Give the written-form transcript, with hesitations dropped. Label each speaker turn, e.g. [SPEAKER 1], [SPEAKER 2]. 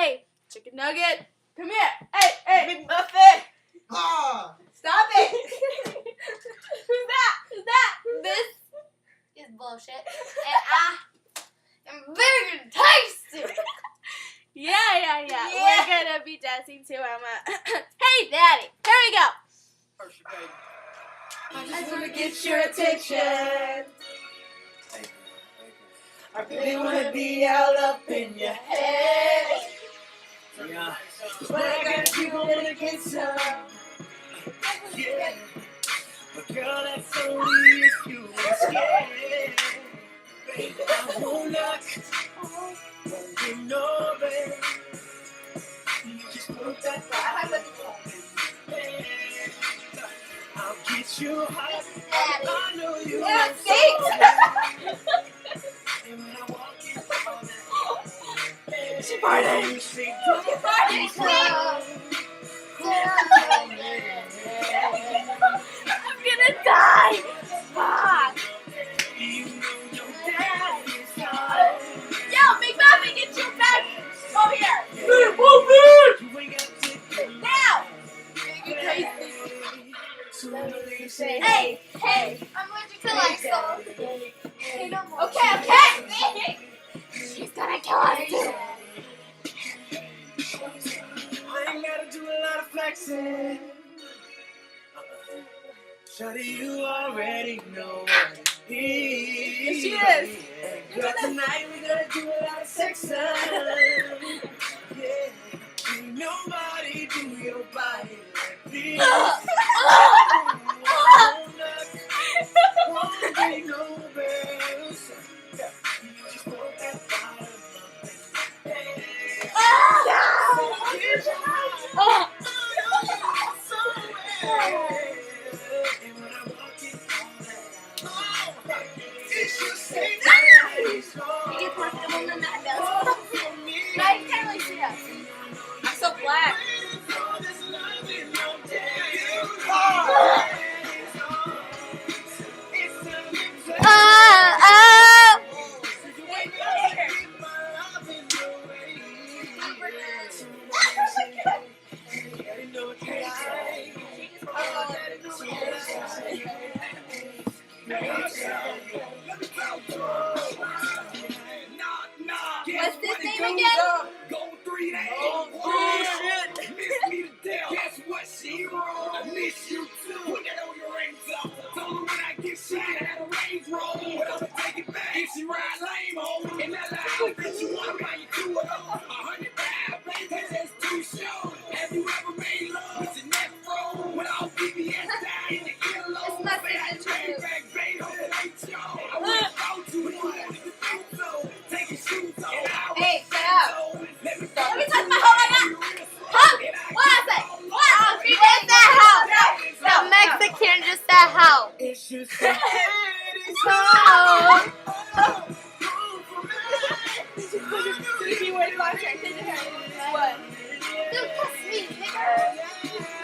[SPEAKER 1] Hey, chicken nugget, come here. Hey.
[SPEAKER 2] Big Muffin.
[SPEAKER 3] Ah!
[SPEAKER 2] Stop it.
[SPEAKER 1] Who's that?
[SPEAKER 4] This is bullshit, and I am very tasty.
[SPEAKER 1] Yeah.
[SPEAKER 2] Yeah.
[SPEAKER 1] We're gonna be dancing to Emma. Hey, Daddy, here we go.
[SPEAKER 2] I just wanna get your attention. I really wanna be all up in your head.
[SPEAKER 3] Yeah.
[SPEAKER 2] But I got you wanna get some.
[SPEAKER 3] Yeah. But girl, that's only if you were scared. Baby, I won't knock. Won't get no babe. You just put that fire in. I'll get you hot. I know you
[SPEAKER 2] Yeah,
[SPEAKER 3] want
[SPEAKER 2] thanks.
[SPEAKER 3] And when I walk in,
[SPEAKER 2] She farted.
[SPEAKER 3] She
[SPEAKER 1] I'm gonna die. Fuck.
[SPEAKER 3] You know your dad is hot.
[SPEAKER 1] Yo, Big Muffin, get your back over here.
[SPEAKER 3] You ain't got to get
[SPEAKER 1] Now.
[SPEAKER 3] so when you say,
[SPEAKER 1] Hey.
[SPEAKER 4] I'm allergic to Lysol. Say no more.
[SPEAKER 1] Okay. She's gonna kill us too.
[SPEAKER 3] I ain't gotta do a lot of flexing. Shawty, you already know what it is.
[SPEAKER 1] Yes, she is.
[SPEAKER 3] Girl, tonight we gonna do a lot of sexing. Yeah, ain't nobody do your body like this. Won't be no bells. You just want that bottom up and
[SPEAKER 1] I'm so black.
[SPEAKER 4] What's this name again?
[SPEAKER 3] Go 3 days.
[SPEAKER 2] Oh, bullshit.
[SPEAKER 3] Miss me to death. Guess what, she wrong. I miss you too. Put that on your rings up. Told her when I get shot, I had a range roll. But I'ma take it back. If she ride lame, ho. And that loud bitch, you wanna buy you 2 of those. 100 pounds, baby, that's too short. Have you ever made love with your neck roll? Without BBS down in the earlobe.
[SPEAKER 4] It's not
[SPEAKER 3] Say I
[SPEAKER 4] the
[SPEAKER 3] train
[SPEAKER 4] truth.
[SPEAKER 3] back, baby, on the late show. I wouldn't go to it. So, take your shoes off.
[SPEAKER 4] Hey, shut up.
[SPEAKER 3] Let me
[SPEAKER 1] Let me touch my hoe right now. Huh? What I say?
[SPEAKER 4] She just said how. The Mexican just said how.
[SPEAKER 3] It's just that it's
[SPEAKER 1] He wears my shirt in her. What?
[SPEAKER 4] Don't kiss me, nigga.